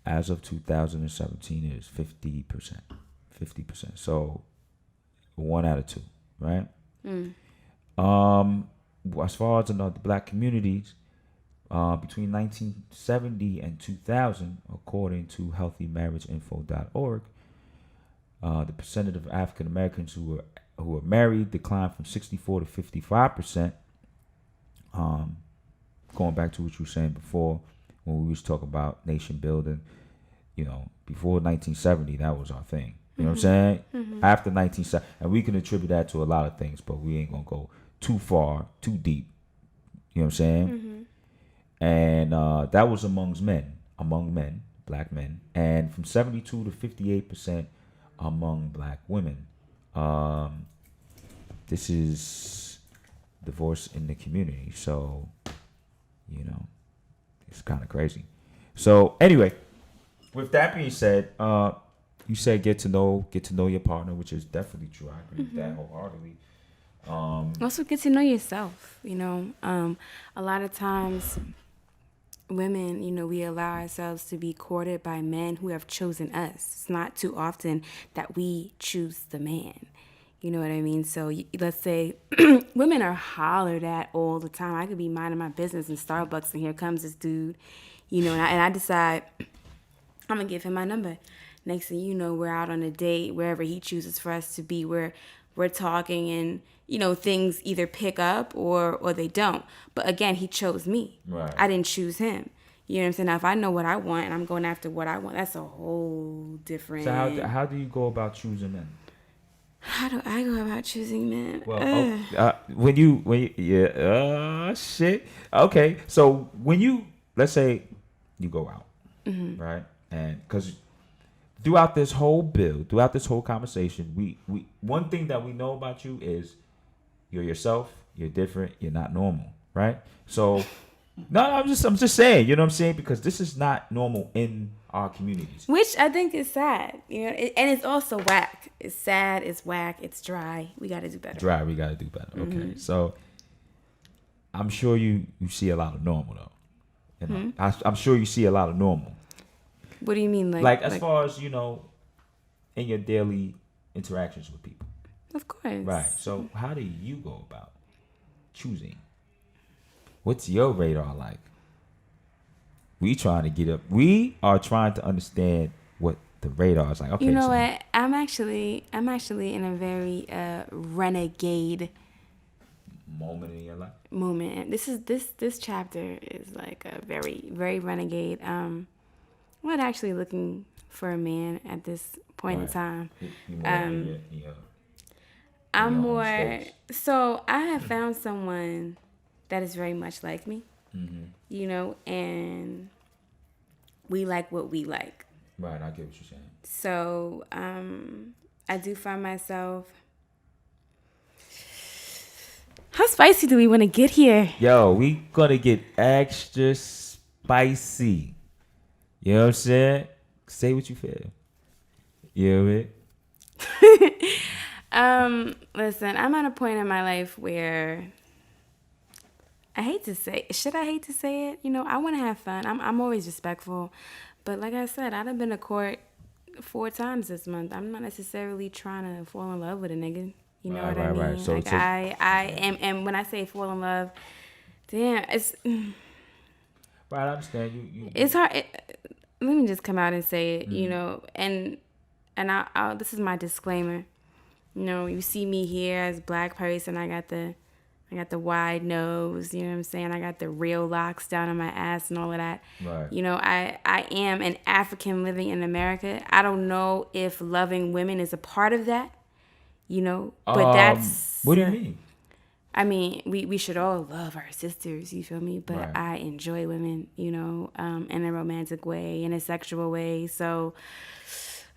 As of 2017 is 50%. 50%. So 1 out of 2, right? As far as the black communities, between 1970 and 2000, according to healthymarriageinfo.org, the percentage of African Americans who are married declined from 64 to 55%. Going back to what you were saying before, when we was talking about nation building, before 1970, that was our thing. You know what I'm saying? After 1970, and we can attribute that to a lot of things, but we ain't gonna go too far, too deep. You know what I'm saying? And that was among men, black men, and from 72 to 58% among black women. This is divorce in the community, so it's kind of crazy. So anyway, with that being said, you said get to know your partner, which is definitely true. I agree with that wholeheartedly. Also, get to know yourself. A lot of times, women, we allow ourselves to be courted by men who have chosen us. It's not too often that we choose the man. You know what I mean? So let's say women are hollered at all the time. I could be minding my business in Starbucks, and here comes this dude, and I decide I'm gonna give him my number. Next thing you know, we're out on a date wherever he chooses for us to be. We're talking, and things either pick up or they don't. But again, he chose me. Right. I didn't choose him. You know what I'm saying? Now, if I know what I want and I'm going after what I want, that's a whole different. So how do you go about choosing men? How do I go about choosing men? Well, shit. Okay, so let's say you go out, right, and because throughout this whole conversation, we one thing that we know about you is you're yourself, you're different, you're not normal, right? So, no, I'm just saying, you know what I'm saying, because this is not normal in our communities. Which I think is sad, and it's also whack. It's sad, it's whack, it's dry. We got to do better. We got to do better. Okay, so I'm sure you see a lot of normal though. I'm sure you see a lot of normal. What do you mean, like as far as in your daily interactions with people? Of course. Right. So how do you go about choosing? What's your radar like? We are trying to understand what the radar is like. Okay. You know what? I'm actually in a very renegade moment in your life. Moment. This chapter is like a very, very renegade. I'm not actually looking for a man at this point in time. I'm more. So I have found someone that is very much like me, and we like what we like. Right, I get what you're saying. So I do find myself. How spicy do we want to get here? Yo, we gonna get extra spicy. You know what I'm saying? Say what you feel. You know what? Listen, I'm at a point in my life where I hate to say it? I want to have fun. I'm always respectful. But like I said, I've been to court 4 times this month. I'm not necessarily trying to fall in love with a nigga. You know what I mean? Right. So I am, and when I say fall in love, damn, it's... Right, I understand. You it's hard. Let me just come out and say it, and I'll this is my disclaimer. You see me here as black person. I got the wide nose, you know what I'm saying? I got the real locks down on my ass and all of that. Right. I am an African living in America. I don't know if loving women is a part of that, but that's... What do you mean? I mean, we should all love our sisters, you feel me? But right. I enjoy women, in a romantic way, in a sexual way. So,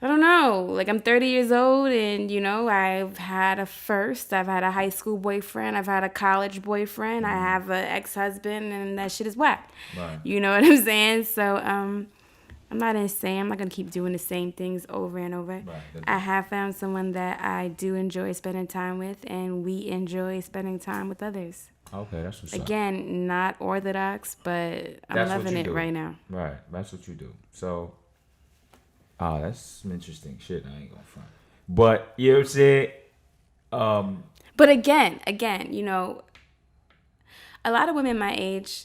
I don't know. Like, I'm 30 years old and, I've had a first. I've had a high school boyfriend. I've had a college boyfriend. I have an ex-husband, and that shit is whack. Right. You know what I'm saying? So, I'm not insane. I'm not going to keep doing the same things over and over. Right. I have found someone that I do enjoy spending time with, and we enjoy spending time with others. Okay, that's what's up. Again, not orthodox, but I'm loving it right now. Right, that's what you do. So, that's some interesting shit. I ain't gonna front. But, you know what I'm saying? But again, a lot of women my age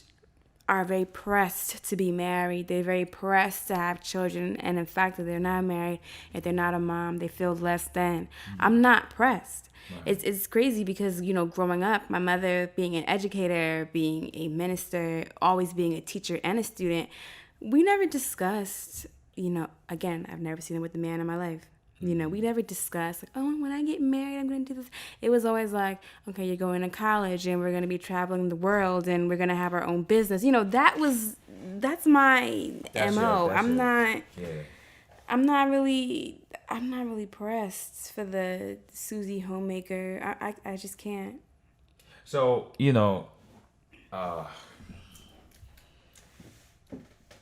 are very pressed to be married. They're very pressed to have children. And in fact, if they're not married, if they're not a mom, they feel less than. I'm not pressed. Right. It's crazy because, growing up, my mother being an educator, being a minister, always being a teacher and a student, we never discussed, again, I've never seen it with a man in my life. We never discussed, like, oh, when I get married, I'm going to do this. It was always like, okay, you're going to college and we're going to be traveling the world and we're going to have our own business. That's my MO. I'm not really pressed for the Susie homemaker. I just can't. So,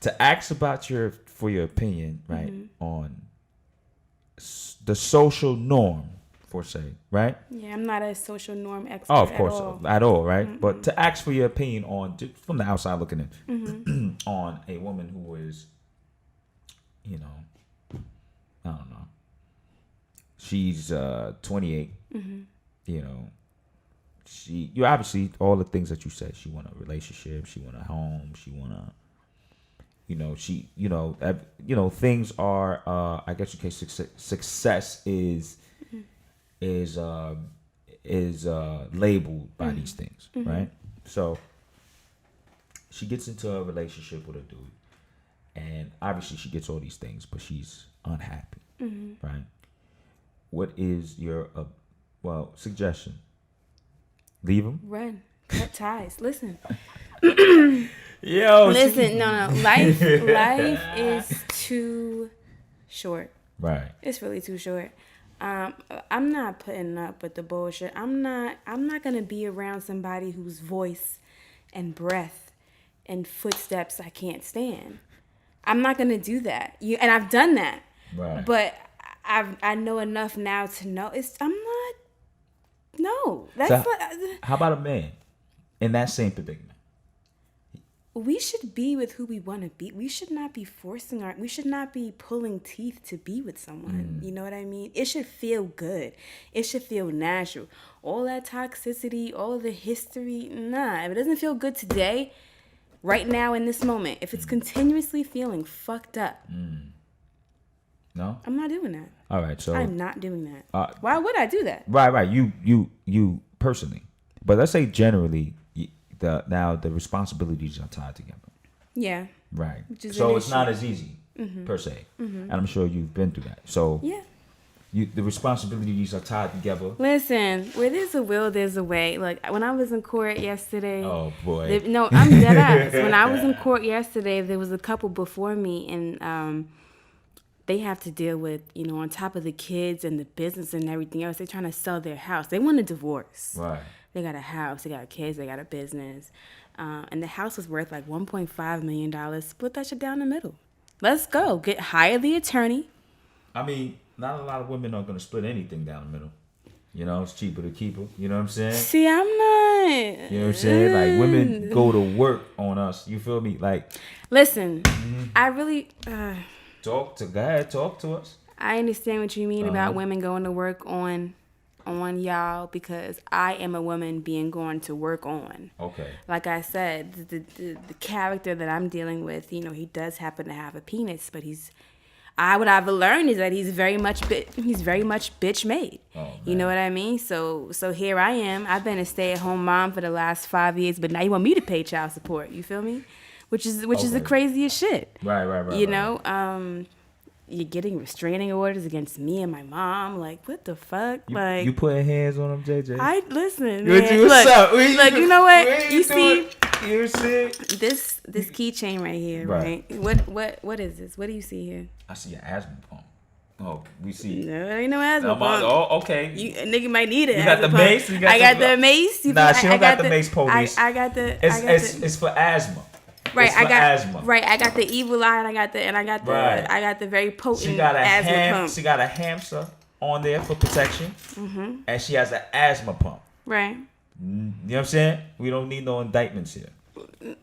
to ask about your opinion, right, on the social norm, for say, right? Yeah, I'm not a social norm expert. Oh, of course, at all, right? Mm-hmm. But to ask for your opinion on, just from the outside looking in, on a woman who is, I don't know, she's 28, You know, you obviously all the things that you said. She want a relationship. She want a home. She want a, things are. I guess you can success is labeled by these things, right? So she gets into a relationship with a dude, and obviously she gets all these things, but she's unhappy, right? What is your suggestion? Leave him. Run, cut ties. Listen. Yo, Listen. No. Life is too short. Right. It's really too short. I'm not putting up with the bullshit. I'm not gonna be around somebody whose voice and breath and footsteps I can't stand. I'm not gonna do that. And I've done that. Right. But I know enough now to know I'm not. No, that's So, not. how about a man in that same predicament? We should be with who we want to be. We should not be we should not be pulling teeth to be with someone. You know what I mean? It should feel good. It should feel natural. All that toxicity, all the history, nah. If it doesn't feel good today, right now in this moment, if it's continuously feeling fucked up, no, I'm not doing that. All right, so I'm not doing that. Why would I do that? Right. You personally, but let's say generally, the responsibilities are tied together. Yeah. Right. Which is So an it's issue. not as easy per se, and I'm sure you've been through that. So Yeah. the responsibilities are tied together. Listen, where there's a will, there's a way. Like when I was in court yesterday. Oh boy. No, I'm dead ass. When I was in court yesterday, there was a couple before me, and they have to deal with, on top of the kids and the business and everything else, they're trying to sell their house. They want a divorce. Right. They got a house, they got kids, they got a business. And the house was worth like $1.5 million. Split that shit down the middle. Let's go. Hire the attorney. I mean, not a lot of women are going to split anything down the middle. It's cheaper to keep her. You know what I'm saying? See, I'm not. You know what I'm saying? Like, women go to work on us. You feel me? Like, listen, I really... Go ahead, talk to us. I understand what you mean about women going to work on y'all, because I am a woman being going to work on. Okay. Like I said, the character that I'm dealing with, he does happen to have a penis, but what I've learned is that he's very much bitch made. Oh, you know what I mean? So here I am. I've been a stay-at-home mom for the last 5 years, but now you want me to pay child support. You feel me? Which is the craziest shit. Right. You're getting restraining orders against me and my mom. Like, what the fuck? You putting hands on him, JJ? Listen, What's man. up? Look, you know what? You see this this keychain right here, right? What is this? What do you see here? I see an asthma pump. Oh, we see. No, there ain't no asthma pump. Oh, okay. A nigga might need it. You got the mace? I got the mace. Nah, she don't got the mace police. I got the. It's for asthma. Right, I got asthma. Right, I got the evil eye, and I got the very potent she got asthma pump. She got a hamster on there for protection, and she has an asthma pump. Right. You know what I'm saying? We don't need no indictments here.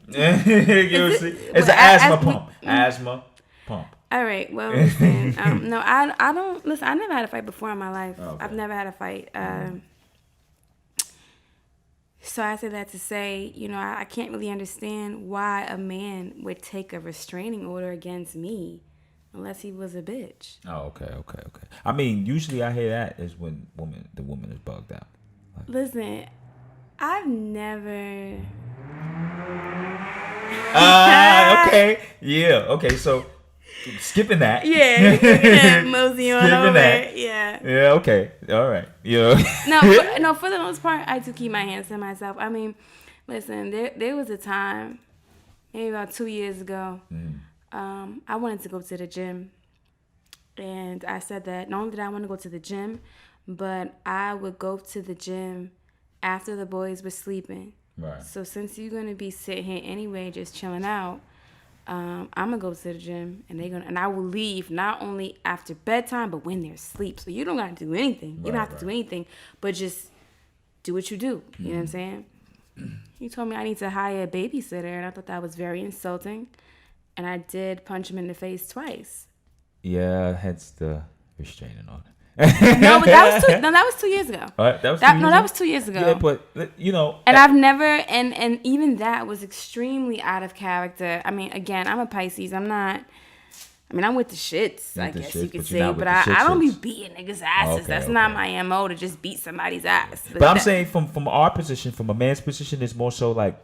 It's an asthma pump. Asthma pump. All right. Well, listen. No, I don't listen. I never had a fight before in my life. Okay. I've never had a fight. So I say that to say, I can't really understand why a man would take a restraining order against me unless he was a bitch. Oh, okay. I mean, usually I hear that is when the woman is bugged out. Listen, I've never. Okay. Yeah. Okay. So, skipping that. Yeah. Mosey on over. That. Yeah. Yeah. Okay. All right. Yeah. No. For the most part, I do keep my hands to myself. I mean, listen. There was a time, maybe about 2 years ago. I wanted to go to the gym, and I said that not only did I want to go to the gym, but I would go to the gym after the boys were sleeping. Right. So since you're gonna be sitting here anyway, just chilling out, I'm gonna go to the gym, and I will leave not only after bedtime, but when they're asleep. So you don't gotta do anything. You don't have to do anything, but just do what you do. You know what I'm saying? He told me I need to hire a babysitter, and I thought that was very insulting. And I did punch him in the face twice. Yeah, hence the restraining order. No, but that was 2 years ago. That was that was 2 years ago. Yeah, but you know, and I've never and even that was extremely out of character. I mean, again, I'm a Pisces. I'm with the shits, I guess you could say, but I don't be beating niggas' asses. That's not my MO to just beat somebody's ass. But I'm saying from our position, from a man's position, it's more so like,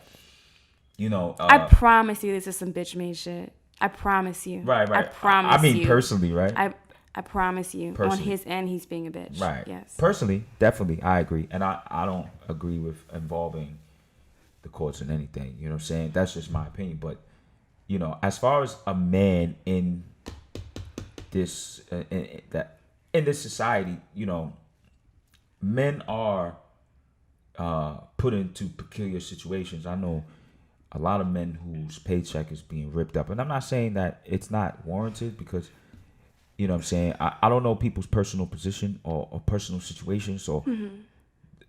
you know. I promise you this is some bitch made shit. I promise you. Right. I promise you. I mean, personally, right? I promise you. Personally. On his end, he's being a bitch. Right. Yes. Personally, definitely, I agree. And I don't agree with involving the courts in anything. You know what I'm saying? That's just my opinion. But, you know, as far as a man in this in this society, you know, men are put into peculiar situations. I know a lot of men whose paycheck is being ripped up, and I'm not saying that it's not warranted, because, you know what I'm saying, I don't know people's personal position or personal situations, so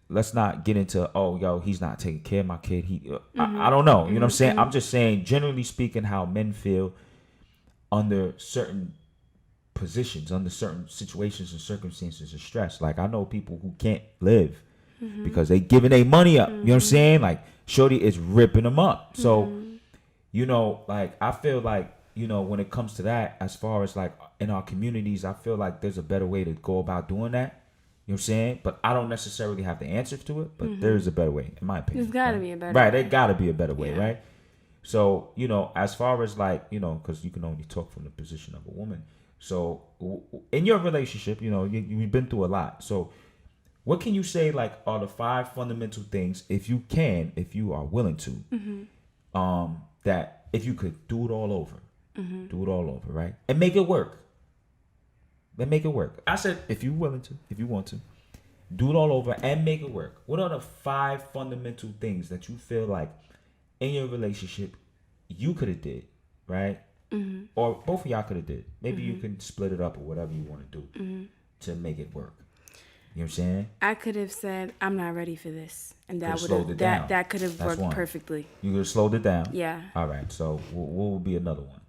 let's not get into, oh, yo, he's not taking care of my kid. I don't know, you know what I'm saying? I'm just saying, generally speaking, how men feel under certain positions, under certain situations and circumstances of stress. Like, I know people who can't live because they giving their money up. You know what I'm saying? Like, shorty is ripping them up. So, you know, like, I feel like, you know, when it comes to that, as far as like in our communities, I feel like there's a better way to go about doing that. You know what I'm saying? But I don't necessarily have the answer to it, but there is a better way, in my opinion. There's got to be a better way. Right, there got to be a better way, right? So, you know, as far as like, you know, because you can only talk from the position of a woman. So, in your relationship, you know, you've been through a lot. So, what can you say, like, are the 5 fundamental things, if you are willing to, that if you could do it all over, right? And make it work. Then make it work. I said, if you're willing to, if you want to, do it all over and make it work. What are the 5 fundamental things that you feel like in your relationship you could have did, right? Or both of y'all could have did. Maybe you can split it up or whatever you want to do to make it work. You know what I'm saying? I could have said, I'm not ready for this. And that would slowed it down. that could have That's worked one. perfectly. You could have slowed it down. Yeah. All right. So what would be another one?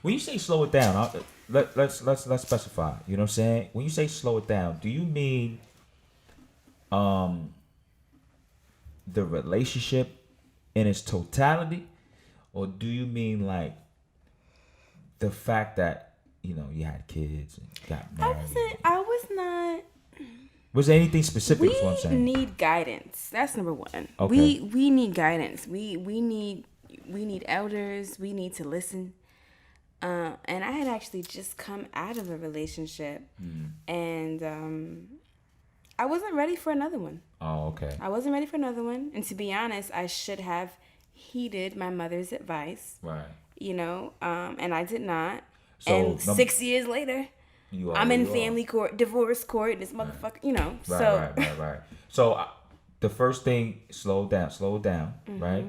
When you say slow it down, let's specify. You know what I'm saying? When you say slow it down, do you mean the relationship in its totality, or do you mean like the fact that, you know, you had kids and got married? I was not. Was there anything specific? Is what I'm saying. We need guidance. That's number one. Okay. We need guidance. We need elders. We need to listen. And I had actually just come out of a relationship, and I wasn't ready for another one. Oh, okay. I wasn't ready for another one. And to be honest, I should have heeded my mother's advice. Right. You know, and I did not. So, and 6 years later, I'm in family court, divorce court, this motherfucker, you know. Right. So the first thing, slow down, right?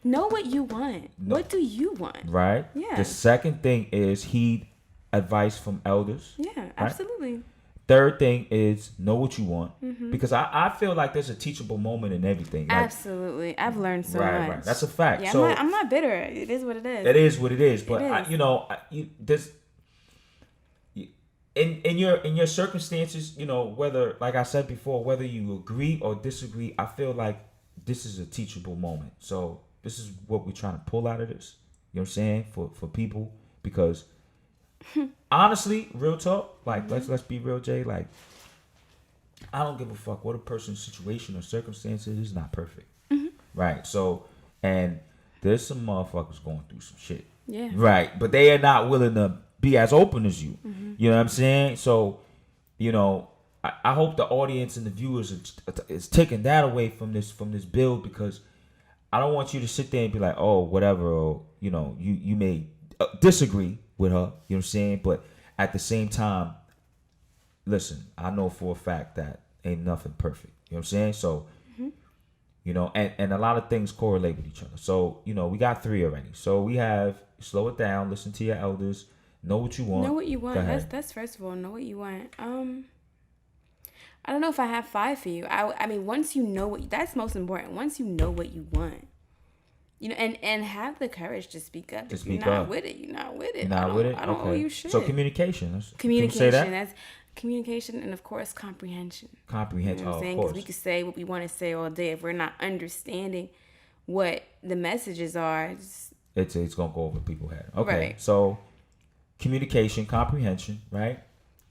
Know what you want. What do you want? Right? Yeah. The second thing is heed advice from elders. Yeah, right? absolutely. Third thing is know what you want. Because I feel like there's a teachable moment in everything. Like, absolutely. I've learned so much. Right. That's a fact. Yeah, so I'm not bitter. It is what it is. It is what it is. But It is. in your circumstances, you know, whether, like I said before, whether you agree or disagree, I feel like this is a teachable moment. So this is what we're trying to pull out of this. You know what I'm saying? For people, because honestly, real talk, like let's be real, Jay. Like, I don't give a fuck what a person's situation or circumstances is. Not perfect, right? So, and there's some motherfuckers going through some shit, right? But they are not willing to be as open as you. You know what I'm saying? So, you know, I hope the audience and the viewers is taking that away from this build, because I don't want you to sit there and be like, oh, whatever, or, you know, you may disagree with her, you know what I'm saying? But at the same time, listen, I know for a fact that ain't nothing perfect, you know what I'm saying? So, you know, and a lot of things correlate with each other. So, you know, we got 3 already. So we have slow it down, listen to your elders, know what you want. Know what you want. That's first of all, know what you want. I don't know if I have 5 for you. I mean, once you know that's most important. Once you know what you want, and have the courage to speak up. To If you're speak not up. with it, you're not with it. You're not with it? I don't owe Okay. you shit. So communication. Can we say Communication. that? That's communication, and of course comprehension. Comprehension. You know what I'm saying? Of Because we course. could say what we want to say all day. If we're not understanding what the messages are, It's gonna go over people's head. Okay. Right. So communication, comprehension, right?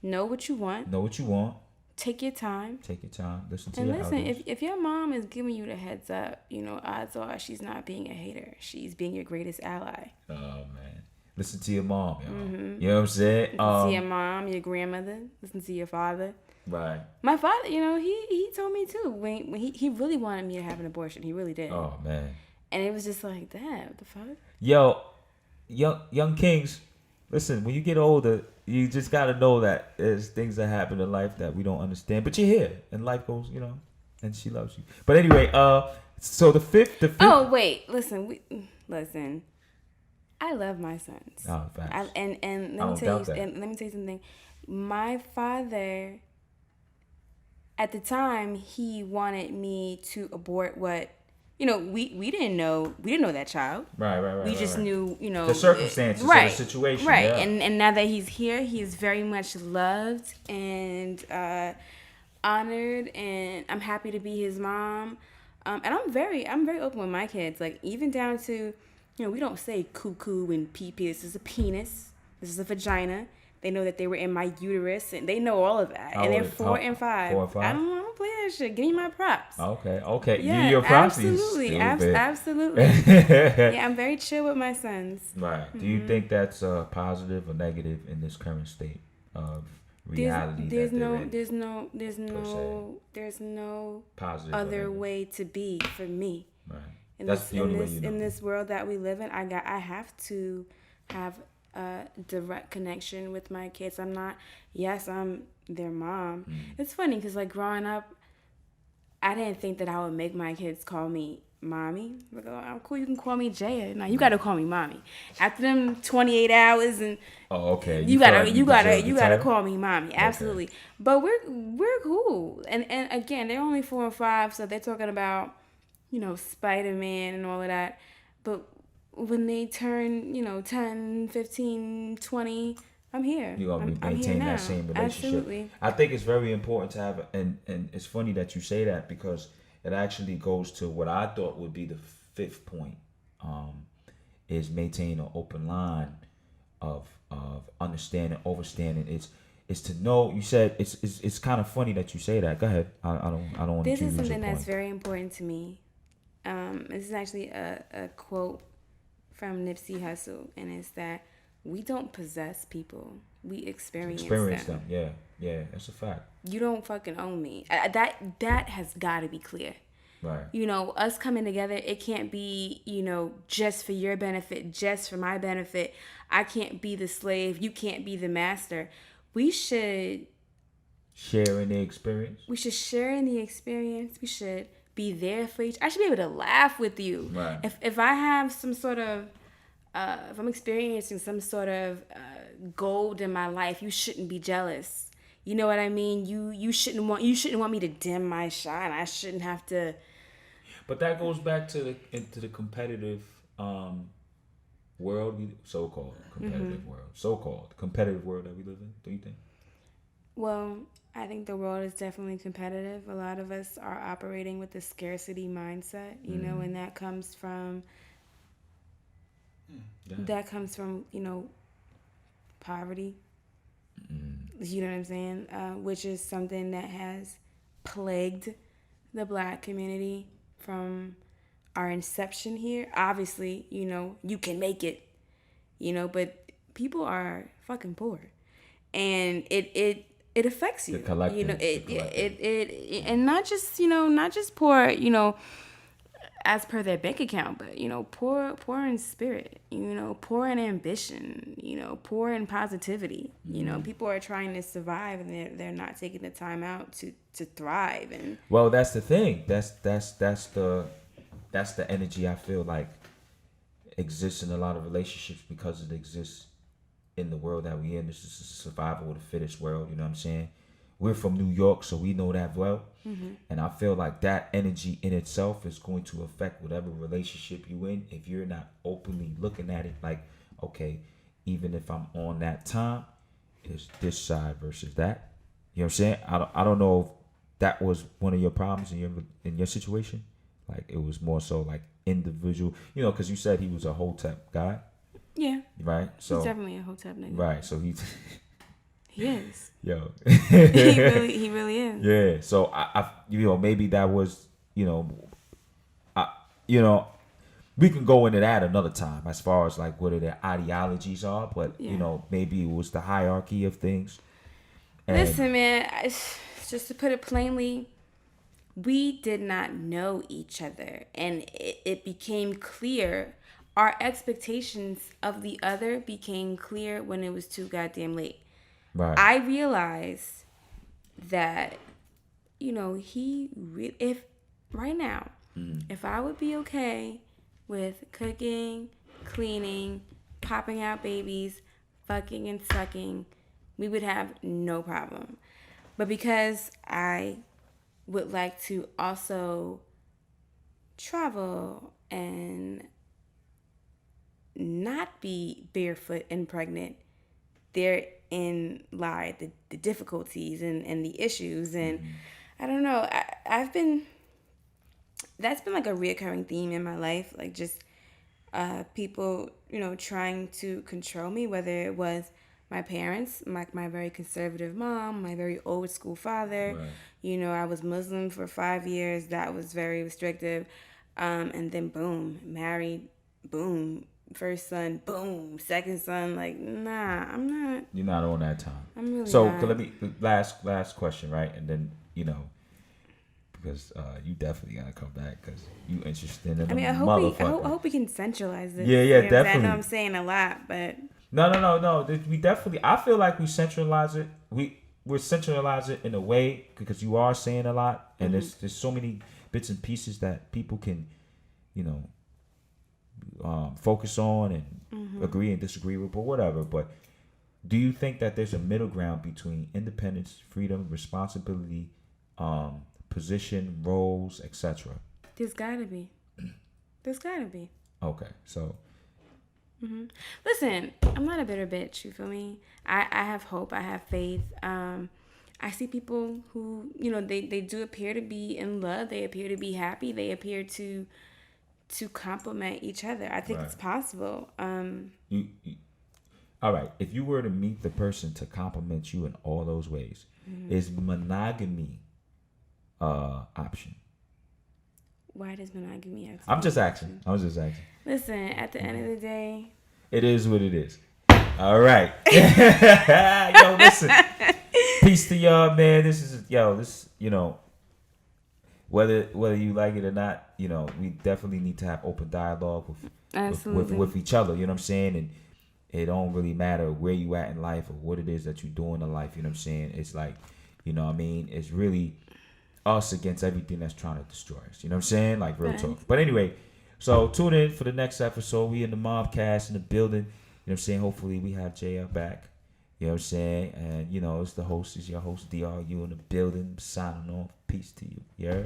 know what you want. Know what you want. Take your time. Take your time. Listen to And your listen, elders. if your mom is giving you the heads up, odds are she's not being a hater. She's being your greatest ally. Oh man. Listen to your mom, y'all. You know what I'm saying? Listen to your mom, your grandmother. Listen to your father. Right. My father, he told me too when he really wanted me to have an abortion. He really did. Oh man. And it was just like, damn, what the fuck? Yo, young kings, listen, when you get older, you just gotta know that there's things that happen in life that we don't understand. But you're here and life goes, and she loves you. But anyway, so the fifth Oh wait, listen. I love my sons. Oh, facts. And I let me don't tell doubt you that. and let me tell you something. My father, at the time, he wanted me to abort what we didn't know that child. Right. We just right. knew, The circumstances of the situation. Right. Yeah. And now that he's here, he is very much loved and honored, and I'm happy to be his mom. And I'm very open with my kids, like even down to, we don't say cuckoo and pee-pee. This is a penis. This is a vagina. They know that they were in my uterus, and they know all of that. And they're 4 and 5. 4 and 5. I don't play that shit. Give me my props. Okay. Yeah, Your props. absolutely, Stupid. absolutely. Yeah, I'm very chill with my sons. Right. Do you think that's positive or negative in this current state of reality? There's that they're no positive or other negative? way to be for me. Right. In That's this, the only in way this, you know. in this world that we live in, I have to have a direct connection with my kids. I'm their mom. It's funny because like growing up, I didn't think that I would make my kids call me mommy. Like, oh, I'm cool. You can call me Jaya. No, you got to call me mommy. After them 28 hours and okay. you feel like gotta deserve the title? call me mommy. Absolutely. Okay. But we're cool. And again, they're only 4 and 5, so they're talking about, Spider-Man and all of that. But when they turn, 10, 15, 20, I'm here. You're gonna I'm maintain here that now. same relationship. Absolutely. I think it's very important to have, and it's funny that you say that because it actually goes to what I thought would be the fifth point, is maintain an open line of understanding, overstanding. It's to know. You said it's kind of funny that you say that. Go ahead. I don't want This to is lose your something that's point. very important to me. This is actually a quote from Nipsey Hussle, and it's that we don't possess people, we experience them. Yeah, that's a fact. You don't fucking own me. That has got to be clear. Right. Us coming together, it can't be, just for your benefit, just for my benefit. I can't be the slave. You can't be the master. We should Sharing the experience. We should share in the experience. We should be there for each. I should be able to laugh with you. Right. If I have some sort of, if I'm experiencing some sort of gold in my life, you shouldn't be jealous. You know what I mean? You shouldn't want me to dim my shine. I shouldn't have to. But that goes back to the competitive world, so-called competitive world that we live in. Do you think? Well, I think the world is definitely competitive. A lot of us are operating with a scarcity mindset, and that comes from poverty. You know what I'm saying? Which is something that has plagued the Black community from our inception here. Obviously, you can make it, but people are fucking poor, and it affects you. The collective. And not just poor, as per their bank account, but poor in spirit, poor in ambition, poor in positivity. People are trying to survive, and they're not taking the time out to thrive. And well, that's the thing. That's the energy I feel like exists in a lot of relationships because it exists in the world that we in. This is a survival of the fittest world. You know what I'm saying? we're from New York, so we know that well. Mm-hmm. And I feel like that energy in itself is going to affect whatever relationship you in if you're not openly looking at it like, okay, even if I'm on that time, it's this side versus that. You know what I'm saying? I don't know if that was one of your problems in your situation. Like it was more so like individual, you know, because you said he was a Hotep guy, Yeah, right? So he's definitely a Hotep nigga. right, so He is. yo, He really is. yeah. So I you know, maybe that was, you know, you know, we can go into that another time as far as like what their ideologies are, but Yeah. you know, maybe it was the hierarchy of things. And Listen, man, just to put it plainly, we did not know each other, and it became clear. Our expectations of the other became clear when it was too goddamn late. right, I realized that, if right now, if I would be okay with cooking, cleaning, popping out babies, fucking and sucking, we would have no problem. But because I would like to also travel and not be barefoot and pregnant, therein lie the difficulties and the issues. And I don't know, that's been like a reoccurring theme in my life, like just people, trying to control me, whether it was my parents, my very conservative mom, my very old school father. right. I was Muslim for 5 years. That was very restrictive. And then boom, married, boom, first son, boom, second son. Like, nah, I'm not. You're not on that time. I'm really So not. let me last question, right? And then because you definitely gotta come back because you interested in I mean, I hope we can centralize this. Yeah, You know what I'm saying? I definitely. know I'm saying a lot, but No. We definitely. I feel like we centralize it. We're centralize it in a way because you are saying a lot, and there's so many bits and pieces that people can, focus on and agree and disagree with, or whatever. But do you think that there's a middle ground between independence, freedom, responsibility, position, roles, etc.? there's gotta be. There's gotta be. Okay, so Listen, I'm not a bitter bitch. You feel me? I have hope. I have faith. I see people who, they do appear to be in love. They appear to be happy. They appear to complement each other. I think it's Right. possible. you all right. If you were to meet the person to compliment you in all those ways, is monogamy option? Why does monogamy exist? I'm just asking. Listen, at the end of the day, It is what it is. All right. Yo, listen. Peace to y'all, man. This whether you like it or not, we definitely need to have open dialogue absolutely. with each other. You know what I'm saying? And it don't really matter where you at in life or what it is that you're doing in life. You know what I'm saying? It's like, it's really us against everything that's trying to destroy us. You know what I'm saying? Like real talk. But anyway, so tune in for the next episode. We in the Mobcast in the building. You know what I'm saying? Hopefully we have JL back. You know what I'm saying? And it's your host, DRU in the building, signing off. Peace to you. Yeah.